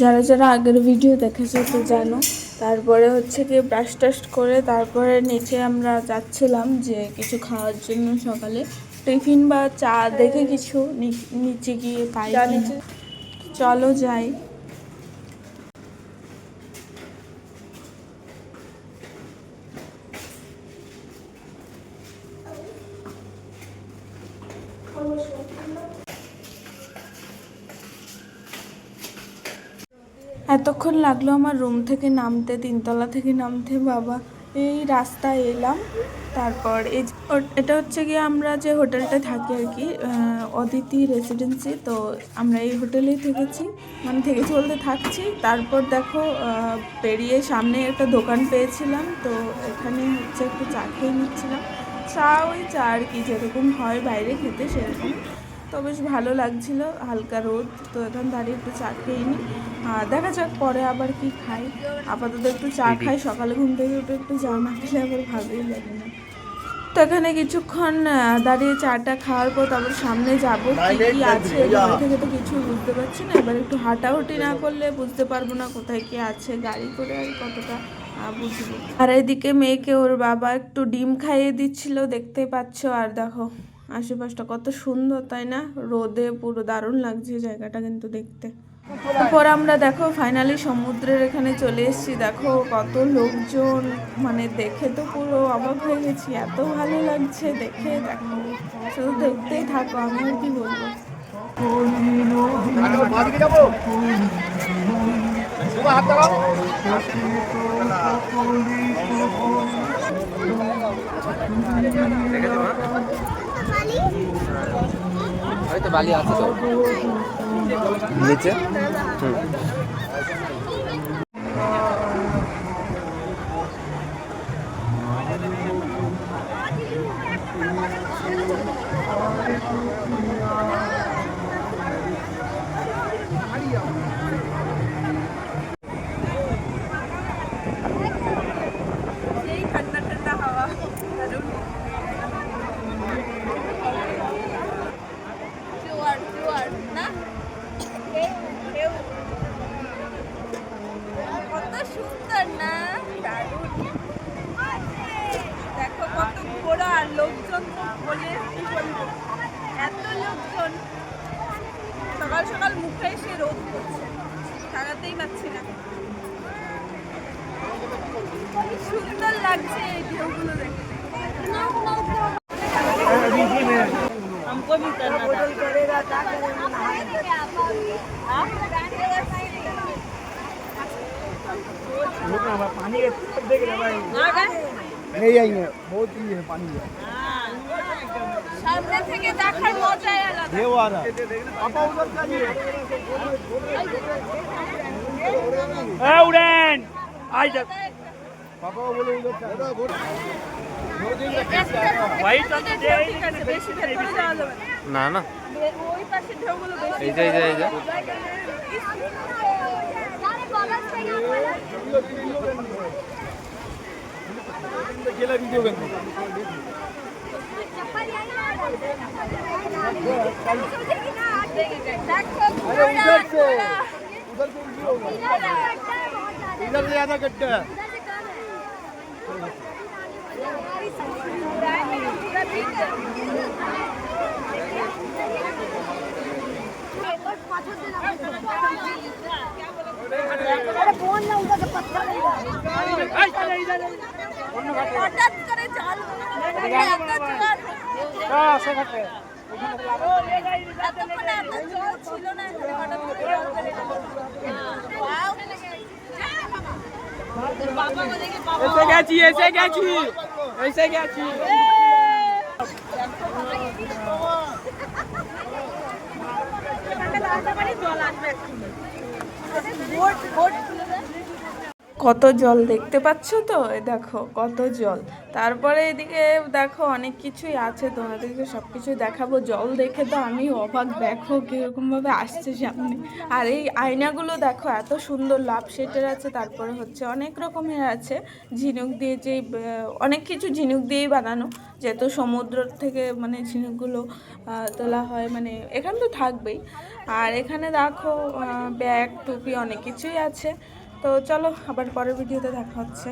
যারা যারা আগের ভিডিও দেখেছে তো জানো। তারপরে হচ্ছে কি ব্রাশ টাশ করে তারপরে নিচে আমরা যাচ্ছিলাম যে কিছু খাওয়ার জন্য, সকালে টিফিন বা চা দেখে কিছু নিচে গিয়ে পাই কিনা। চলো যাই। এতক্ষণ লাগলো আমার রুম থেকে নামতে, 3তলা থেকে নামতে। বাবা, এই রাস্তায় এলাম। তারপর এটা হচ্ছে গিয়ে আমরা যে হোটেলটা থাকি আর কি, অদিতি রেসিডেন্সি। তো আমরা এই হোটেলেই থেকেছি, মানে থেকেছি বলতে থাকছি। তারপর দেখো পেরিয়ে সামনে একটা দোকান পেয়েছিলাম, তো এখানে হচ্ছে একটু চা খেয়ে নিচ্ছিলাম। চা ওই চা আর কি, যেরকম হয় বাইরে খেতে সেরকম। তো বেশ ভালো লাগছিল, হালকা রোদ। তো এখন দাঁড়িয়ে একটু চা খেয়ে নিই, দেখা যাক পরে আবার কি খাই। আপাতত একটু চা খাই, সকালে ঘুম থেকে উঠে একটু চা না খেলে আবার ভালোই লাগে না। তো এখানে কিছুক্ষণ দাঁড়িয়ে চাটা খাওয়ার পর তারপর সামনে যাবো, কি আছে ঘর থেকে তো কিছু বুঝতে পারছি না। এবার একটু হাঁটাহুটি না করলে বুঝতে পারবো না কোথায় কি আছে, গাড়ি করে আর কতটা বুঝবো। আর এদিকে মেয়েকে ওর বাবা একটু ডিম খাইয়ে দিচ্ছিল, দেখতে পাচ্ছ। আর দেখো আশেপাশটা কত সুন্দর, তাই না? রোদে পুরো দারুণ লাগছে জায়গাটা কিন্তু দেখতে। তারপর আমরা দেখো ফাইনালি সমুদ্রের এখানে চলে এসেছি। দেখো কত লোকজন, মানে দেখে তো পুরো অবাক হয়ে গেছি, এত ভালো লাগছে দেখে। দেখো শুধু দেখতেই থাকো, আমি আর কি বলবো। হয়তো বালি আছে তো নিচে। লোকজন বলে কি বলবো, এত লোকজন। সকাল সকাল মুখে এসে রোদ করছে, তাকাতেই পাচ্ছি না। সুন্দর লাগছে এই ঢেউগুলো দেখতে। हमको भी करना था। पानी देख रहे भाई, नहीं आएंगे, बहुत ही है पानी है। सामने থেকে দেখার মজাই আলাদা। ঢেউ आ रहा है, पापा उधर जाइए। ए उड़ान आई जा, पापा बोले उधर चलो। ভাই তো বেশি ভেতরে যাওয়া যাবে না। না ওই পাশে ঢেউগুলো বেশি। এই যে गेला वीडियो बन इधर से ज्यादा गड्ढा है। হঠাৎ করে চাল ছিল না, এসে গেছি। জল আসবে। কত জল দেখতে পাচ্ছ তো, এই দেখো কত জল। তারপরে এদিকে দেখো অনেক কিছুই আছে, তোমাদেরকে সব কিছুই দেখাবো। জল দেখে তো আমি অবাক, দেখো কীরকমভাবে আসছে সামনে। আর এই আয়নাগুলো দেখো এত সুন্দর, লাভ শেটের আছে, তারপরে হচ্ছে অনেক রকমের আছে ঝিনুক দিয়ে, যে অনেক কিছু ঝিনুক দিয়েই বানানো, যেহেতু সমুদ্র থেকে মানে ঝিনুকগুলো তোলা হয়, মানে এখানে তো থাকবেই। আর এখানে দেখো ব্যাগ টুপি অনেক কিছুই আছে। তো চলো আবার পরের ভিডিওতে দেখা হচ্ছে।